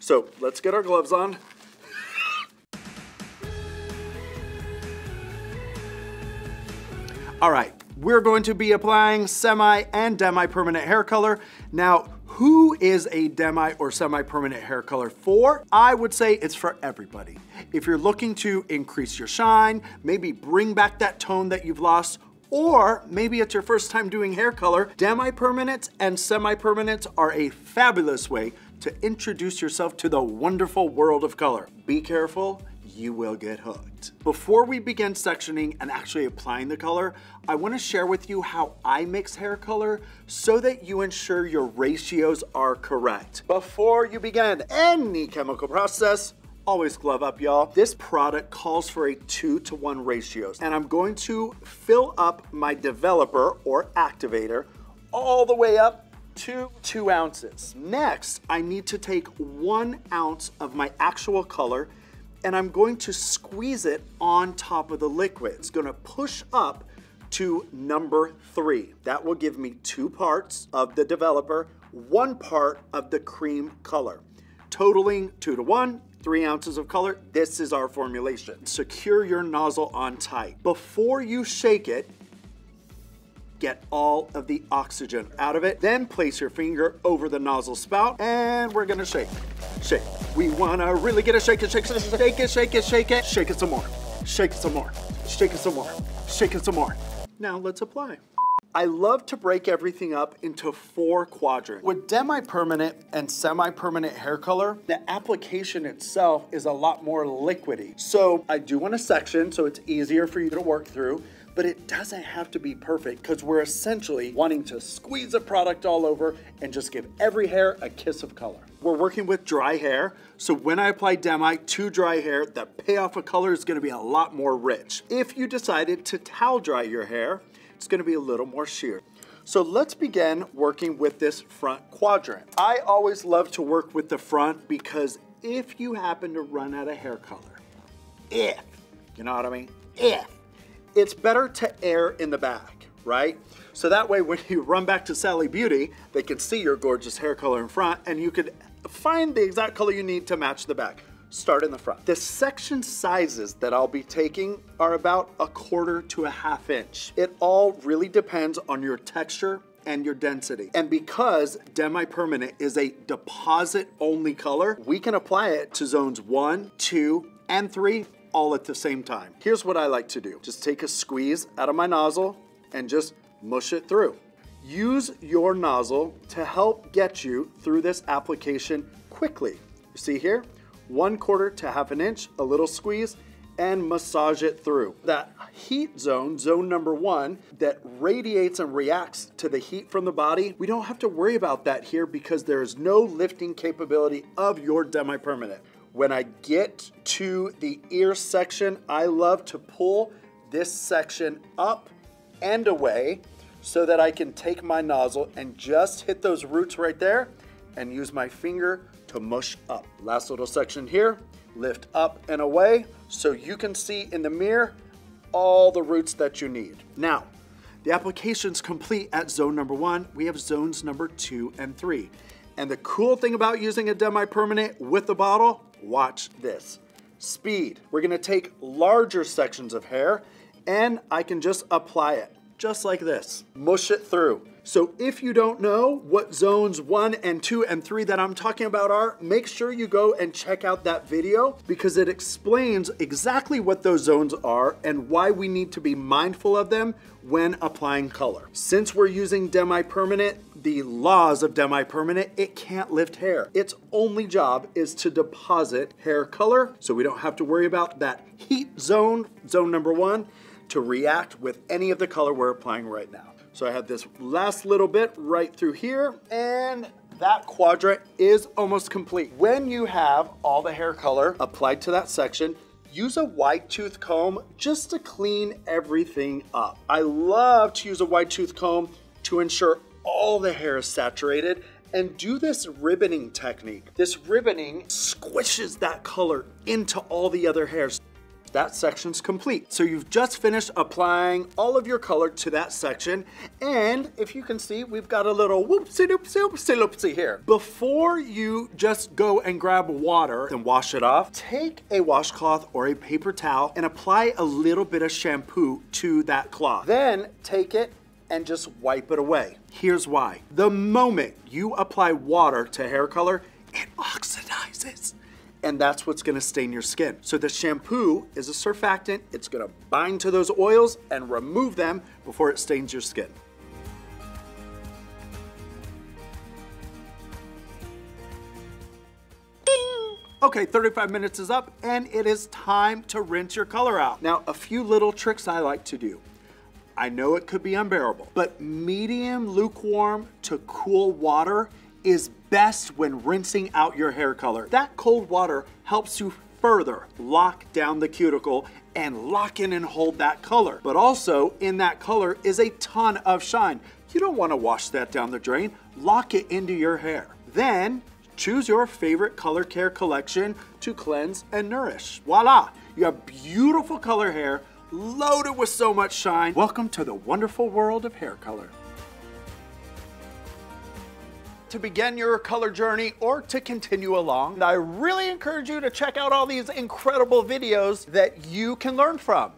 So let's get our gloves on. All right, we're going to be applying semi and demi-permanent hair color. Now, who is a demi or semi-permanent hair color for? I would say it's for everybody. If you're looking to increase your shine, maybe bring back that tone that you've lost, or maybe it's your first time doing hair color, demi-permanents and semi-permanents are a fabulous way to introduce yourself to the wonderful world of color. Be careful, you will get hooked. Before we begin sectioning and actually applying the color, I want to share with you how I mix hair color so that you ensure your ratios are correct. Before you begin any chemical process, always glove up, y'all. This product calls for a 2-to-1 ratio, and I'm going to fill up my developer or activator all the way up to 2 ounces. Next, I need to take 1 ounce of my actual color and I'm going to squeeze it on top of the liquid. It's gonna push up to number 3. That will give me 2 parts of the developer, 1 part of the cream color. Totaling 2-to-1, 3 ounces of color. This is our formulation. Secure your nozzle on tight. Before you shake it, get all of the oxygen out of it. Then place your finger over the nozzle spout and we're gonna shake. Shake. We wanna really get a shake it, shake it, shake it, shake it, shake it. Shake it some more. Shake it some more. Shake it some more. Shake it some more. Now let's apply. I love to break everything up into 4 quadrants. With demi-permanent and semi-permanent hair color, the application itself is a lot more liquidy. So I do want to section so it's easier for you to work through, but it doesn't have to be perfect because we're essentially wanting to squeeze the product all over and just give every hair a kiss of color. We're working with dry hair, so when I apply demi to dry hair, the payoff of color is going to be a lot more rich. If you decided to towel dry your hair, it's going to be a little more sheer. So let's begin working with this front quadrant. I always love to work with the front because if you happen to run out of hair color, you know what I mean? It's better to err in the back, right? So that way when you run back to Sally Beauty, they can see your gorgeous hair color in front and you could find the exact color you need to match the back. Start in the front. The section sizes that I'll be taking are about 1/4 to 1/2 inch. It all really depends on your texture and your density. And because demi-permanent is a deposit only color, we can apply it to zones 1, 2, and 3 all at the same time. Here's what I like to do. Just take a squeeze out of my nozzle and just mush it through. Use your nozzle to help get you through this application quickly. You see here? 1/4 to 1/2 inch, a little squeeze, and massage it through. That heat zone, zone number 1, that radiates and reacts to the heat from the body, we don't have to worry about that here because there is no lifting capability of your demi-permanent. When I get to the ear section, I love to pull this section up and away so that I can take my nozzle and just hit those roots right there and use my finger to mush up. Last little section here, lift up and away so you can see in the mirror all the roots that you need. Now, the application's complete at zone number 1. We have zones number 2 and 3. And the cool thing about using a demi-permanent with the bottle, watch this. Speed. We're gonna take larger sections of hair and I can just apply it, just like this. Mush it through. So if you don't know what zones 1 and 2 and 3 that I'm talking about are, make sure you go and check out that video because it explains exactly what those zones are and why we need to be mindful of them when applying color. Since we're using demi-permanent, the laws of demi-permanent, it can't lift hair. Its only job is to deposit hair color, so we don't have to worry about that heat zone, zone number 1, to react with any of the color we're applying right now. So I have this last little bit right through here, and that quadrant is almost complete. When you have all the hair color applied to that section, use a wide tooth comb just to clean everything up. I love to use a wide tooth comb to ensure all the hair is saturated and do this ribboning technique. This ribboning squishes that color into all the other hairs. that section's complete. So you've just finished applying all of your color to that section. And if you can see, we've got a little whoopsie-doopsie here. Before you just go and grab water and wash it off, take a washcloth or a paper towel and apply a little bit of shampoo to that cloth. Then take it and just wipe it away. Here's why. The moment you apply water to hair color, it oxidizes. And that's what's gonna stain your skin. So the shampoo is a surfactant. It's gonna bind to those oils and remove them before it stains your skin. Ding! Okay, 35 minutes is up and it is time to rinse your color out. Now, a few little tricks I like to do. I know it could be unbearable, but medium lukewarm to cool water is best when rinsing out your hair color. That cold water helps you further lock down the cuticle and lock in and hold that color. But also in that color is a ton of shine. You don't want to wash that down the drain. Lock it into your hair. Then choose your favorite color care collection to cleanse and nourish. Voila, you have beautiful color hair loaded with so much shine. Welcome to the wonderful world of hair color. To begin your color journey or to continue along, I really encourage you to check out all these incredible videos that you can learn from.